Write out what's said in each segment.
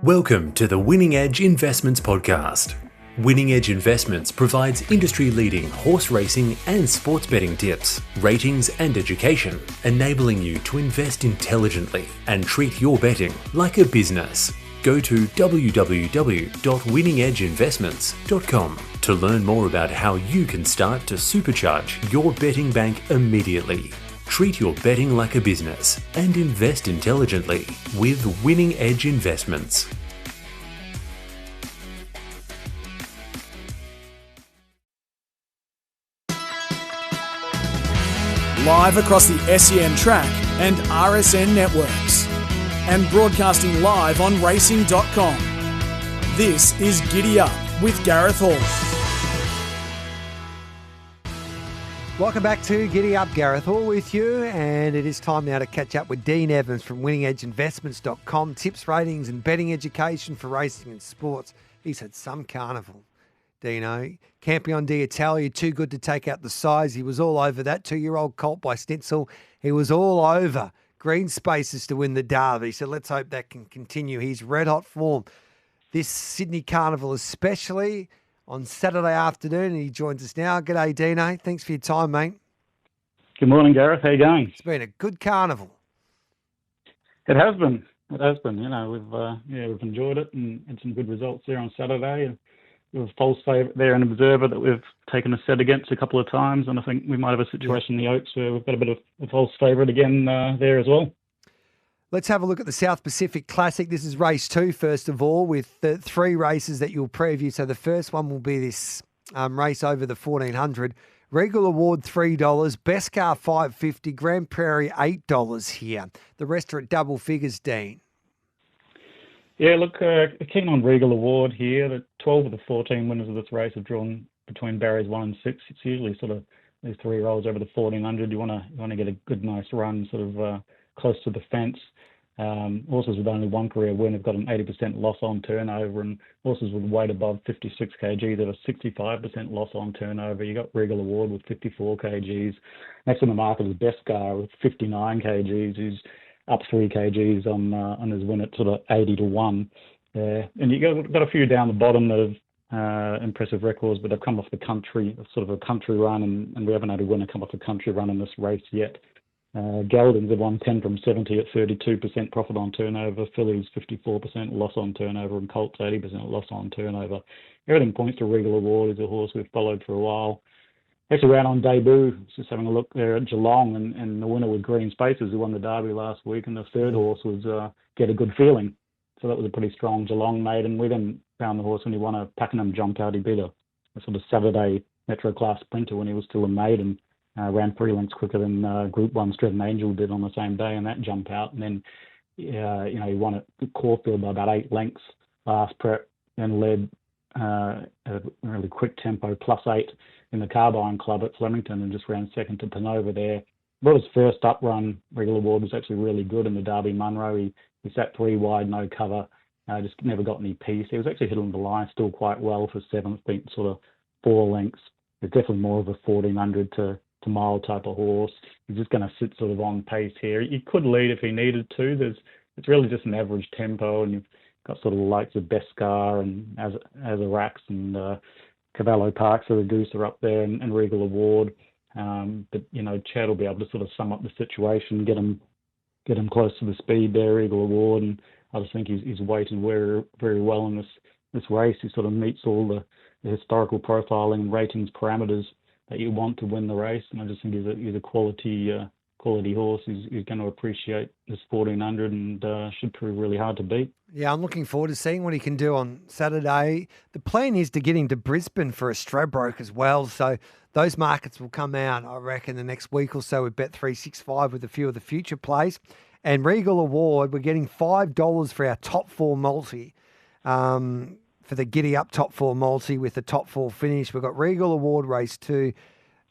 Welcome to the Winning Edge Investments Podcast. Winning Edge Investments provides industry-leading horse racing and sports betting tips, ratings and education, enabling you to invest intelligently and treat your betting like a business. Go to www.winningedgeinvestments.com to learn more about how you can start to supercharge your betting bank immediately. Treat your betting like a business and invest intelligently with Winning Edge Investments. Live across the SEN track and RSN networks. And broadcasting live on racing.com. This is Giddy Up with Gareth Hall. Welcome back to Giddy Up, Gareth Hall with you, and it is time now to catch up with Dean Evans from winningedgeinvestments.com. Tips, ratings and betting education for racing and sports. He's had some carnival, Dino. Campione Ditalia, too good to take out the size. He was all over that 2-year-old colt by Stitzel. He was all over green spaces to win the Derby, so let's hope that can continue. He's red hot form this Sydney Carnival, especially on Saturday afternoon, and he joins us now. G'day, Dino. Thanks for your time, mate. Good morning, Gareth. How you going? It's been a good carnival. It has been. It has been. You know, we've enjoyed it and had some good results there on Saturday. And we have a false favourite there, an observer that we've taken a set against a couple of times, and I think we might have a situation in the Oaks where we've got a bit of a false favourite again there as well. Let's have a look at the South Pacific Classic. This is race 2, first of all, with the 3 races that you'll preview. So the first one will be this race over the 1400. Regal Award $3, Best Car $5.50, Grand Prairie $8 here. The rest are at double figures, Dean. Yeah, look, keen on Regal Award here. The 12 of the 14 winners of this race have drawn between barriers 1 and 6. It's usually sort of these 3 rolls over the 1400. You want to get a good, nice run, sort of close to the fence. Horses with only one career win have got an 80% loss on turnover, and horses with weight above 56 kgs have a 65% loss on turnover. You got Regal Award with 54 kgs. Next on the market is Best Car with 59 kgs, who's up 3 kgs on his win at sort of 80 to 1. And you got a few down the bottom that have impressive records, but they've come off the country, sort of a country run, and we haven't had a winner come off the country run in this race yet. Geldings have won 10 from 70 at 32% profit on turnover. Fillies 54% loss on turnover, and Colts 80% loss on turnover. Everything points to Regal Award. Is a horse we've followed for a while. Actually ran on debut. Just having a look there at Geelong, and the winner was Green Spaces, who won the Derby last week, and the third horse was Get a Good Feeling. So that was a pretty strong Geelong maiden. We then found the horse when he won a Pakenham jump out. He beat a sort of Saturday Metro Class sprinter when he was still a maiden. Ran 3 lengths quicker than Group 1 Stratton Angel did on the same day in that jump out. And then, he won at Caulfield by about 8 lengths last prep, and led at a really quick tempo, +8 in the Carbine Club at Flemington, and just ran second to Panova there. But his first up run, Regal Award, was actually really good in the Derby Munro. He sat 3 wide, no cover, just never got any piece. He was actually hitting the line still quite well for 7th, beat sort of 4 lengths. It's definitely more of a 1400 to mile type of horse. He's just going to sit sort of on pace here. He could lead if he needed to. It's really just an average tempo, and you've got sort of the likes of Best Car and as a Rax and Cavallo Park, so the Goose are up there, and Regal Award. But Chad will be able to sort of sum up the situation, get him close to the speed there, Regal Award, and I just think he's weighted very, very well in this race. He sort of meets all the historical profiling and ratings parameters that you want to win the race, and I just think he's a quality horse. He's going to appreciate this 1400 and should prove really hard to beat. Yeah, I'm looking forward to seeing what he can do on Saturday. The plan is to get him to Brisbane for a Stradbroke as well, so those markets will come out, I reckon, the next week or so with Bet365 with a few of the future plays. And Regal Award, we're getting $5 for our top 4 multi. For the Giddy Up top 4 multi with the top 4 finish. We've got Regal Award race 2,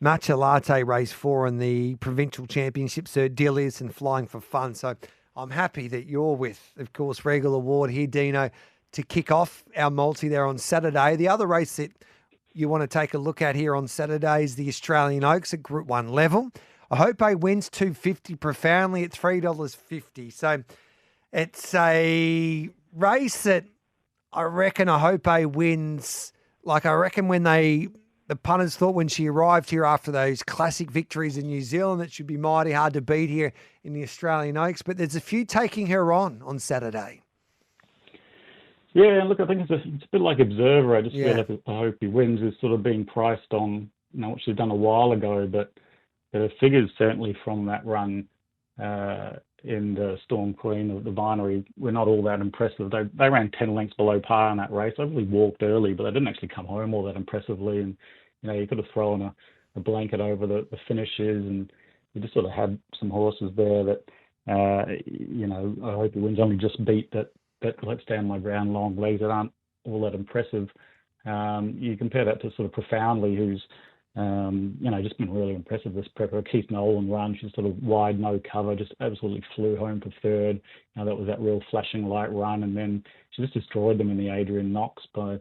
Matcha Latte race 4, and the Provincial Championship, Sir Dillius and Flying for Fun. So I'm happy that you're with, of course, Regal Award here, Dino, to kick off our multi there on Saturday. The other race that you want to take a look at here on Saturday is the Australian Oaks at Group 1 level. I hope he wins $2.50 profoundly at $3.50. So it's a race that I reckon Ahope wins. Like, I reckon when the punters thought when she arrived here after those classic victories in New Zealand, it should be mighty hard to beat here in the Australian Oaks. But there's a few taking her on Saturday. Yeah, look, I think it's a bit like Observer. I just feel like Ahope wins is sort of being priced on, what she's done a while ago, but the figures certainly from that run in the Storm Queen, the binary, were not all that impressive. They ran 10 lengths below par in that race. They really walked early, but they didn't actually come home all that impressively. And, you could have thrown a blanket over the finishes, and you just sort of had some horses there that, Ahope wins only just beat that Let's Stand My Ground long legs that aren't all that impressive. You compare that to sort of Profoundly, who's just been really impressive this prep. Keith Nolan run, she's sort of wide, no cover, just absolutely flew home for third. That was that real flashing light run, and then she just destroyed them in the Adrian Knox by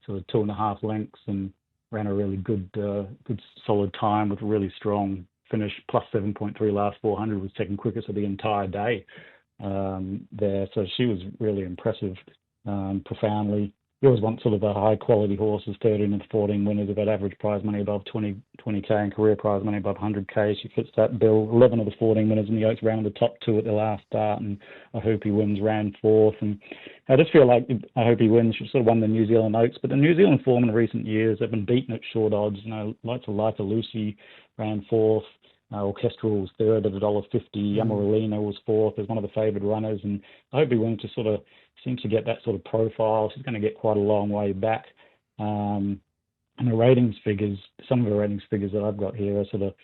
sort of 2.5 lengths, and ran a really good solid time with a really strong finish, plus 7.3 last 400, was second quickest of the entire day there. So she was really impressive. Profoundly. You always want sort of a high quality horses, 13 and 14 winners of that average prize money above 20k and career prize money above 100k. She fits that bill. 11 of the 14 winners in the Oaks ran the top 2 at the last start, and Ahope wins ran 4th. And I just feel like Ahope wins, she sort of won the New Zealand Oaks, but the New Zealand form in recent years, they've been beaten at short odds. Like Lucy ran 4th. Orchestral was 3rd at $1.50. Amaralina was 4th as one of the favoured runners, and I hope he wins to sort of seems to get that sort of profile. She's going to get quite a long way back. And the ratings figures, some of the ratings figures that I've got here are sort of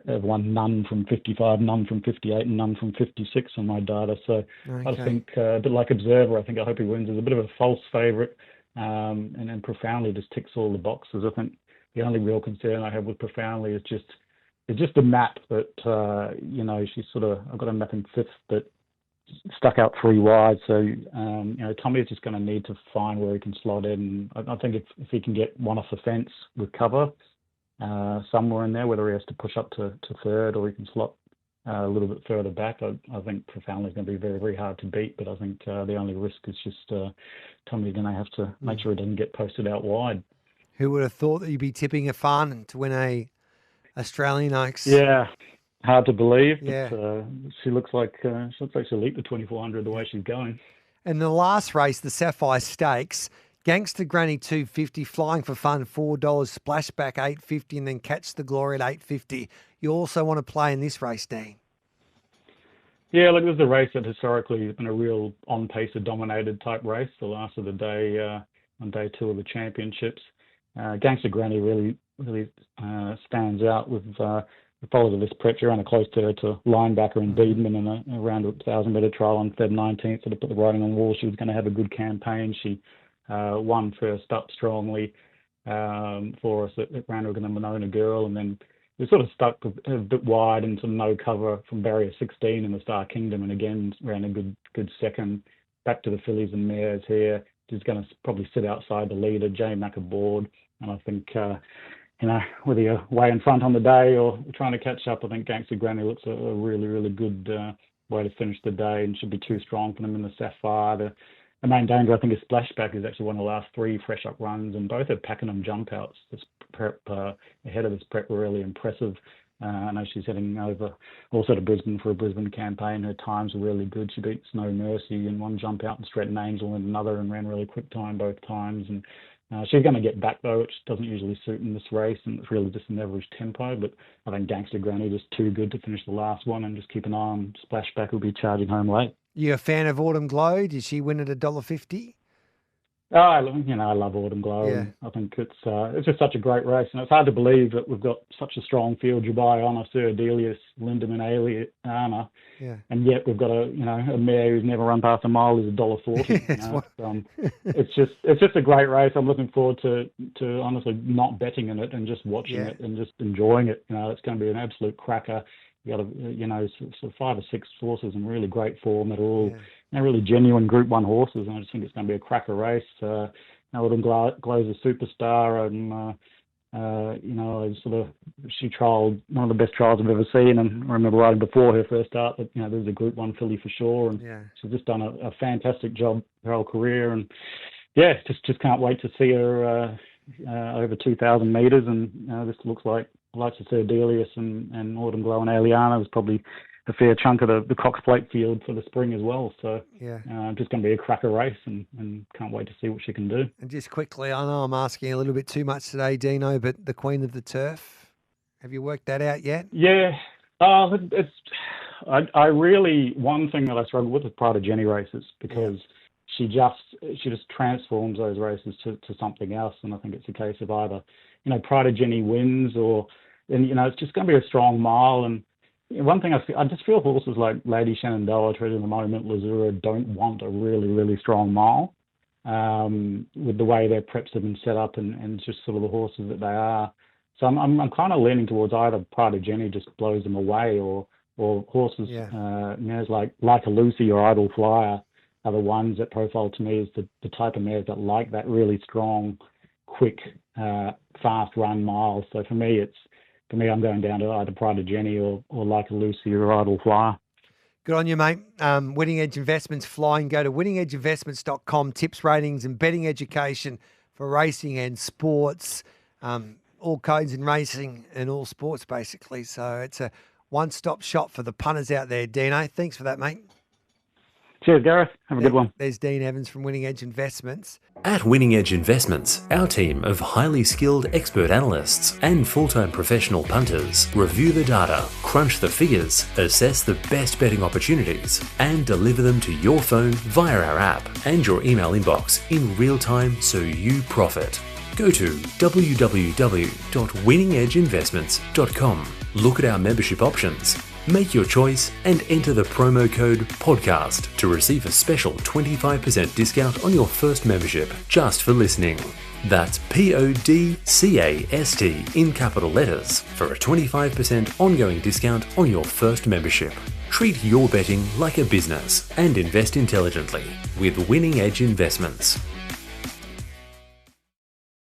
have won none from 55, none from 58, and none from 56 on my data. So I think a bit like Observer, I think I hope he wins is a bit of a false favourite, and then Profoundly just ticks all the boxes. I think the only real concern I have with Profoundly is just the map that, she's sort of, I've got a map in 5th, but stuck out 3 wide. So, Tommy is just going to need to find where he can slot in. I think if he can get one off the fence with cover somewhere in there, whether he has to push up to 3rd or he can slot a little bit further back, I think Profoundly is going to be very, very hard to beat. But I think the only risk is just Tommy's going to have to make sure he doesn't get posted out wide. Who would have thought that you'd be tipping a Farnan to win a Australian Oaks? Yeah, hard to believe. Yeah. But, she looks like she'll leap the 2400 the way she's going. And the last race, the Sapphire Stakes, Gangster Granny 250, Flying for Fun $4, Splashback $8.50, and then Catch the Glory at $8.50. You also want to play in this race, Dean? Yeah, look, this is a race that historically has been a real on-pacer dominated type race. The last of the day on day 2 of the championships. Gangster Granny really stands out with followed this prep. She ran a close to linebacker in Beedman in around a 1,000-metre trial on Feb 19th. So to put the writing on the wall, she was going to have a good campaign. She won first up strongly for us at Randwick and the Monona Girl, and then we sort of stuck a bit wide and some no cover from barrier 16 in the Star Kingdom, and again ran a good second. Back to the fillies and mares here. She's going to probably sit outside the leader, Jay McAboard, and I think whether you're way in front on the day or trying to catch up, I think Gangster Granny looks a really, really good way to finish the day and should be too strong for them in the Sapphire. The main danger, I think, is Splashback is actually one of the last 3 fresh up runs, and both have Pakenham jump outs. This prep ahead of this prep were really impressive. I know she's heading over also to Brisbane for a Brisbane campaign. Her times are really good. She beat Snow Mercy in one jump out and Stratton Angel in another, and ran really quick time both times. And she's going to get back, though, which doesn't usually suit in this race, and it's really just an average tempo. But I think Gangster Granny just too good to finish the last one, and just keep an eye on Splashback, who'll be charging home late. You a fan of Autumn Glow? Did she win at $1.50? Oh, I love Autumn Glow. Yeah. And I think it's just such a great race, and it's hard to believe that we've got such a strong field. Dubai Honor, Sir Delius, Lindermann, Aliana, and yet we've got a mare who's never run past a mile is $1.40. It's just a great race. I'm looking forward to honestly not betting in it and just watching it and just enjoying it. It's going to be an absolute cracker. You got sort of 5 or 6 horses in really great form that are all really genuine Group 1 horses, and I just think it's going to be a cracker race. Autumn Glow's a superstar, and She trialled one of the best trials I've ever seen, and I remember riding before her first start that there was a Group 1 filly for sure, and she's just done a fantastic job her whole career, and just can't wait to see her over 2,000 metres, and this looks like to Sir Delius and Autumn Glow and Aliana was probably a fair chunk of the Cox Plate field for the spring as well. So just going to be a cracker race, and can't wait to see what she can do. And just quickly, I know I'm asking a little bit too much today, Dino, but the Queen of the Turf, have you worked that out yet? Yeah. I really, one thing that I struggle with is Pride of Jenny races, because she just transforms those races to something else. And I think it's a case of either, Pride of Jenny wins it's just going to be a strong mile. And one thing I just feel horses like Lady Shenandoah, Treasure of the Moment, Lazura don't want a really, really strong mile with the way their preps have been set up and just sort of the horses that they are. So I'm kind of leaning towards either Pride of Jenny just blows them away, or horses mares like a Lucy or Idle Flyer are the ones that profile to me as the type of mares that like that really strong, quick, fast run mile. So for me, I'm going down to either Pride of Jenny or Like a Lucy or Idle Flyer. Good on you, mate. Winning Edge Investments flying. Go to winningedgeinvestments.com. Tips, ratings and betting education for racing and sports. All codes in racing and all sports, basically. So it's a one-stop shop for the punters out there, Dino. Thanks for that, mate. Cheers, Gareth. Have a good one. There's Dean Evans from Winning Edge Investments. At Winning Edge Investments, our team of highly skilled expert analysts and full-time professional punters review the data, crunch the figures, assess the best betting opportunities, and deliver them to your phone via our app and your email inbox in real time so you profit. Go to www.winningedgeinvestments.com. Look at our membership options. Make your choice and enter the promo code PODCAST to receive a special 25% discount on your first membership just for listening. That's PODCAST in capital letters for a 25% ongoing discount on your first membership. Treat your betting like a business and invest intelligently with Winning Edge Investments.